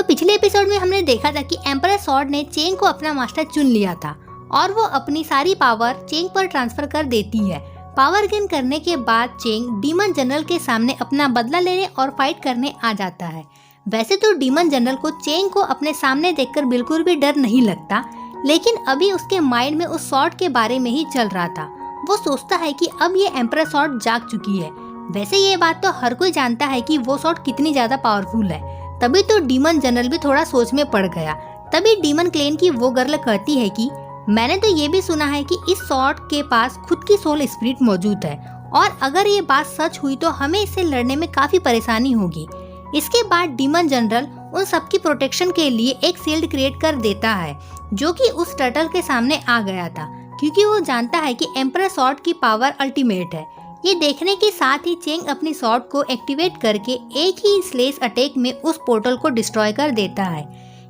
पिछले एपिसोड में हमने देखा था कि एम्परर सॉर्ड ने चेंग को अपना मास्टर चुन लिया था और वो अपनी सारी पावर चेंग पर ट्रांसफर कर देती है। पावर गेन करने के बाद चेंग डीमन जनरल के सामने अपना बदला लेने और फाइट करने आ जाता है। वैसे तो डीमन जनरल को चेंग को अपने सामने देखकर बिल्कुल भी डर नहीं लगता, लेकिन अभी उसके माइंड में उस सॉर्ड के बारे में ही चल रहा था। वो सोचता है कि अब ये एम्परर सॉर्ड जाग चुकी है। वैसे ये बात तो हर कोई जानता है कि वो सॉर्ड कितनी ज्यादा पावरफुल है। तभी तो डीमन जनरल भी थोड़ा सोच में पड़ गया। तभी डीमन क्लेन की वो गर्ल कहती है कि मैंने तो ये भी सुना है कि इस सॉर्ड के पास खुद की सोल स्पिरिट मौजूद है और अगर ये बात सच हुई तो हमें इससे लड़ने में काफी परेशानी होगी। इसके बाद डीमन जनरल उन सबकी प्रोटेक्शन के लिए एक शील्ड क्रिएट कर देता है जो कि उस टर्टल के सामने आ गया था, क्योंकि वो जानता है कि एम्परर सॉर्ड की पावर अल्टीमेट है। ये देखने के साथ ही चेंग अपनी सॉर्ड को एक्टिवेट करके एक ही स्लेश अटैक में उस पोर्टल को डिस्ट्रॉय कर देता है।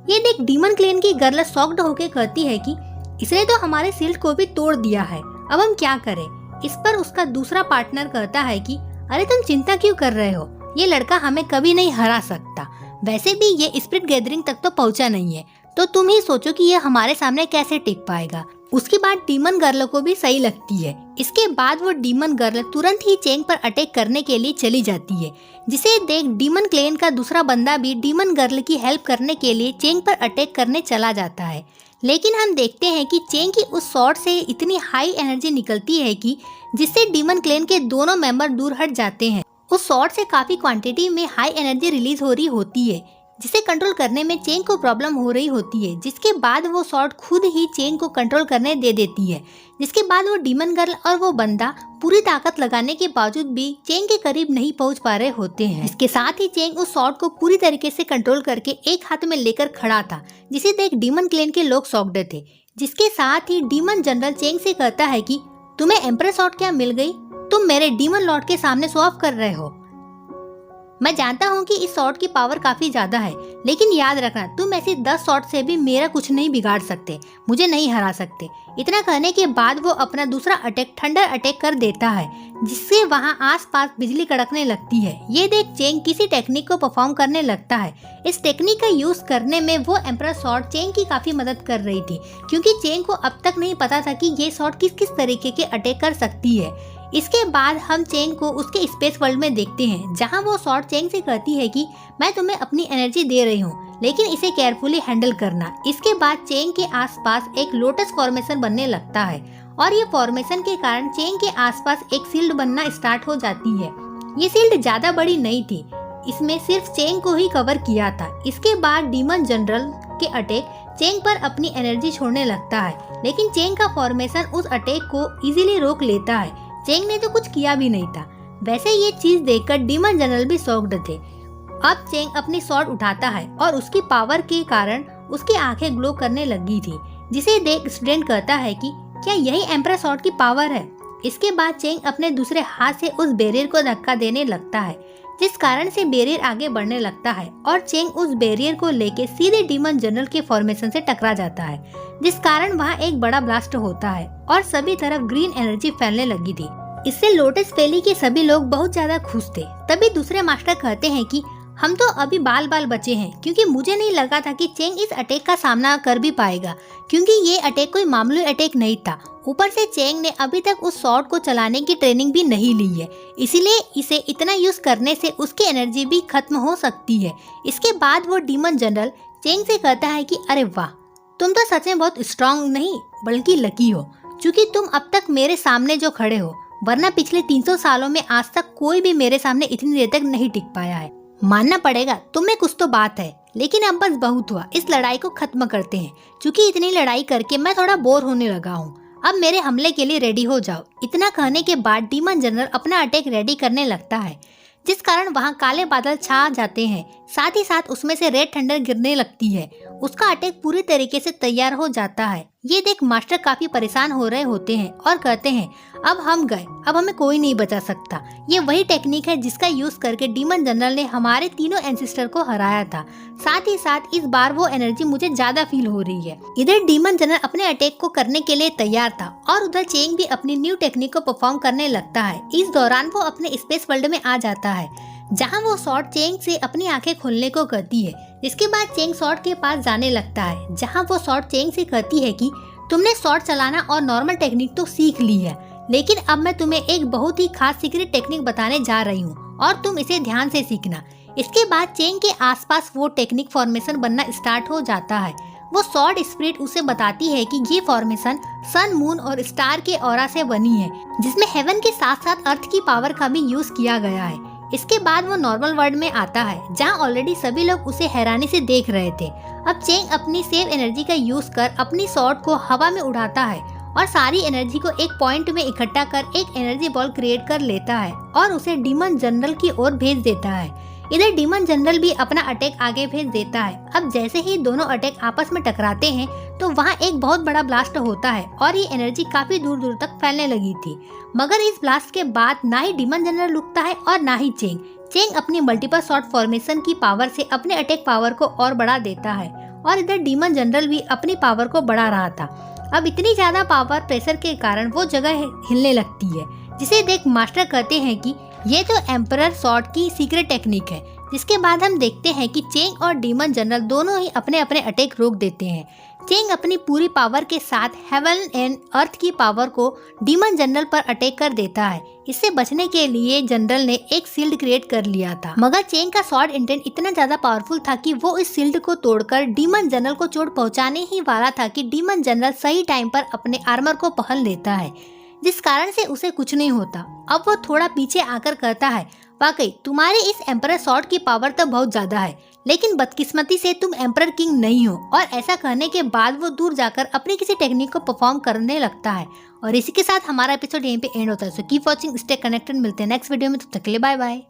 ये देख डीमन क्लेन की गर्ल शॉक्ड होकर कहती है कि इसने तो हमारे शील्ड को भी तोड़ दिया है, अब हम क्या करें। इस पर उसका दूसरा पार्टनर कहता है कि अरे तुम चिंता क्यों कर रहे हो, ये लड़का हमें कभी नहीं हरा सकता। वैसे भी ये स्पिरिट गैदरिंग तक तो पहुंचा नहीं है, तो तुम ही सोचो कि ये हमारे सामने कैसे टिक पाएगा। उसकी बात डीमन गर्ल को भी सही लगती है। इसके बाद वो डीमन गर्ल तुरंत ही चेंग पर अटैक करने के लिए चली जाती है, जिसे देख डीमन क्लेन का दूसरा बंदा भी डीमन गर्ल की हेल्प करने के लिए चेंग पर अटैक करने चला जाता है। लेकिन हम देखते हैं कि चेंग की उस शॉट से इतनी हाई एनर्जी निकलती है कि जिससे डीमन क्लेन के दोनों मेंबर दूर हट जाते हैं। उस शॉट से काफी क्वांटिटी में हाई एनर्जी रिलीज हो रही होती है, जिसे कंट्रोल करने में चेंग को प्रॉब्लम हो रही होती है। जिसके बाद वो शॉट खुद ही चेंग को कंट्रोल करने दे देती है। जिसके बाद वो डीमन गर्ल और वो बंदा पूरी ताकत लगाने के बावजूद भी चेंग के करीब नहीं पहुंच पा रहे होते हैं। इसके साथ ही चेंग उस शॉट को पूरी तरीके से कंट्रोल करके एक हाथ में लेकर खड़ा था, जिसे देख डीमन क्लेन के लोग शॉक्ड थे। जिसके साथ ही डीमन जनरल चेंग से कहता है कि तुम्हें एम्परर शॉट क्या मिल गई, तुम मेरे डीमन लॉर्ड के सामने शो ऑफ कर रहे हो। मैं जानता हूँ कि इस शॉट की पावर काफी ज्यादा है, लेकिन याद रखना तुम ऐसी 10 शॉट से भी मेरा कुछ नहीं बिगाड़ सकते, मुझे नहीं हरा सकते। इतना कहने के बाद वो अपना दूसरा अटैक थंडर अटैक कर देता है, जिससे वहाँ आसपास बिजली कड़कने लगती है। ये देख चेंग किसी टेक्निक को परफॉर्म करने लगता है। इस टेक्निक का यूज करने में वो एम्परर सॉर्ड चेंग की काफी मदद कर रही थी, क्योंकि चेंग को अब तक नहीं पता था कि ये सॉर्ड किस किस तरीके के अटैक कर सकती है। इसके बाद हम चेंग को उसके स्पेस वर्ल्ड में देखते हैं, जहां वो सॉर्ड चेंग से कहती है कि मैं तुम्हें अपनी एनर्जी दे रही हूँ, लेकिन इसे केयरफुली हैंडल करना। इसके बाद चेंग के आसपास एक लोटस फॉर्मेशन बनने लगता है और ये फॉर्मेशन के कारण चेंग के आसपास एक शील्ड बनना स्टार्ट हो जाती है। ये शील्ड ज्यादा बड़ी नहीं थी, इसमें सिर्फ चेंग को ही कवर किया था। इसके बाद डीमन जनरल के अटैक चेंग पर अपनी एनर्जी छोड़ने लगता है, लेकिन चेंग का फॉर्मेशन उस अटैक को इजीली रोक लेता है। चेंग ने तो कुछ किया भी नहीं था। वैसे ये चीज देखकर डीमन जनरल भी शॉक्ड थे। अब चेंग अपनी स्वॉर्ड उठाता है और उसकी पावर के कारण उसकी आंखें ग्लो करने लगी थी, जिसे देख स्टूडेंट कहता है कि क्या यही एम्परर सॉर्ड की पावर है। इसके बाद चेंग अपने दूसरे हाथ से उस बैरियर को धक्का देने लगता है, जिस कारण से बैरियर आगे बढ़ने लगता है और चेंग उस बैरियर को लेके सीधे डीमन जनरल के फॉर्मेशन से टकरा जाता है, जिस कारण वहाँ एक बड़ा ब्लास्ट होता है और सभी तरफ ग्रीन एनर्जी फैलने लगी थी। इससे लोटस वैली के सभी लोग बहुत ज्यादा खुश थे। तभी दूसरे मास्टर कहते हैं कि हम तो अभी बाल बाल बचे हैं, क्योंकि मुझे नहीं लगा था कि चेंग इस अटैक का सामना कर भी पाएगा, क्योंकि ये अटैक कोई मामूली अटैक नहीं था। ऊपर से चेंग ने अभी तक उस शॉट को चलाने की ट्रेनिंग भी नहीं ली है, इसीलिए इसे इतना यूज करने से उसकी एनर्जी भी खत्म हो सकती है। इसके बाद वो डीमन जनरल चेंग से कहता है कि अरे वाह, तुम तो सच में बहुत स्ट्रांग नहीं बल्कि लकी हो, क्योंकि तुम अब तक मेरे सामने जो खड़े हो, वरना पिछले 300 सालों में आज तक कोई भी मेरे सामने इतनी देर तक नहीं टिक पाया है। मानना पड़ेगा तुम्हें कुछ तो बात है, लेकिन अब बस बहुत हुआ, इस लड़ाई को खत्म करते हैं, क्योंकि इतनी लड़ाई करके मैं थोड़ा बोर होने लगा हूँ। अब मेरे हमले के लिए रेडी हो जाओ। इतना कहने के बाद डीमन जनरल अपना अटैक रेडी करने लगता है, जिस कारण वहाँ काले बादल छा जाते हैं। साथ ही साथ उसमें से रेड थंडर गिरने लगती है। उसका अटैक पूरी तरीके से तैयार हो जाता है। ये देख मास्टर काफी परेशान हो रहे होते हैं और कहते हैं अब हम गए, अब हमें कोई नहीं बचा सकता। ये वही टेक्निक है जिसका यूज करके डीमन जनरल ने हमारे तीनों एंसेस्टर को हराया था। साथ ही साथ इस बार वो एनर्जी मुझे ज्यादा फील हो रही है। इधर डीमन जनरल अपने अटैक को करने के लिए तैयार था और उधर चेंग भी अपनी न्यू टेक्निक को परफॉर्म करने लगता है। इस दौरान वो अपने स्पेस वर्ल्ड में आ जाता है। जहां वो सॉर्ड चेंग से अपनी आंखें खोलने को कहती है। जिसके बाद चेंग सॉर्ड के पास जाने लगता है, जहां वो सॉर्ड चेंग से कहती है कि तुमने सॉर्ड चलाना और नॉर्मल टेक्निक तो सीख ली है, लेकिन अब मैं तुम्हें एक बहुत ही खास सीक्रेट टेक्निक बताने जा रही हूँ और तुम इसे ध्यान से सीखना। इसके बाद चेंग के आसपास वो टेक्निक फॉर्मेशन बनना स्टार्ट हो जाता है। वो सॉर्ड स्पिरिट उसे बताती है कि ये फॉर्मेशन सन, मून और स्टार के ऑरा से बनी है, जिसमें हेवन के साथ साथ अर्थ की पावर का भी यूज किया गया है। इसके बाद वो नॉर्मल वर्ल्ड में आता है, जहाँ ऑलरेडी सभी लोग उसे हैरानी से देख रहे थे। अब चेंग अपनी सेव एनर्जी का यूज कर अपनी सॉर्ड को हवा में उड़ाता है और सारी एनर्जी को एक पॉइंट में इकट्ठा कर एक एनर्जी बॉल क्रिएट कर लेता है और उसे डीमन जनरल की ओर भेज देता है। इधर डीमन जनरल भी अपना अटैक आगे भेज देता है। अब जैसे ही दोनों अटैक आपस में टकराते हैं तो वहाँ एक बहुत बड़ा ब्लास्ट होता है और ये एनर्जी काफी दूर दूर तक फैलने लगी थी। मगर इस ब्लास्ट के बाद ना ही डीमन जनरल रुकता है और ना ही चेंग। चेंग अपनी मल्टीपल शॉट फॉर्मेशन की पावर से अपने अटैक पावर को और बढ़ा देता है और इधर डीमन जनरल भी अपनी पावर को बढ़ा रहा था। अब इतनी ज्यादा पावर प्रेशर के कारण वो जगह हिलने लगती है, जिसे देख मास्टर कहते हैं कि ये तो एम्परर सॉर्ड की सीक्रेट टेक्निक है। जिसके बाद हम देखते हैं कि चेंग और डीमन जनरल दोनों ही अपने अपने अटैक रोक देते हैं। चेंग अपनी पूरी पावर के साथ हेवन एंड अर्थ की पावर को डीमन जनरल पर अटैक कर देता है। इससे बचने के लिए जनरल ने एक शील्ड क्रिएट कर लिया था, मगर चेंग का सॉर्ड इंटेंट इतना ज्यादा पावरफुल था कि वो इस शील्ड को तोड़कर डीमन जनरल को चोट पहुंचाने ही वाला था कि डीमन जनरल सही टाइम पर अपने आर्मर को पहन लेता है, जिस कारण से उसे कुछ नहीं होता। अब वो थोड़ा पीछे आकर कहता है, वाकई तुम्हारे इस एम्परर सॉर्ड की पावर तो बहुत ज्यादा है, लेकिन बदकिस्मती से तुम एम्परर किंग नहीं हो। और ऐसा कहने के बाद वो दूर जाकर अपनी किसी टेक्निक को परफॉर्म करने लगता है। और इसी के साथ हमारा एपिसोड यहीं पे एंड होता है। So keep watching, stay connected. मिलते हैं नेक्स्ट वीडियो में, तब तक के लिए बाय बाय।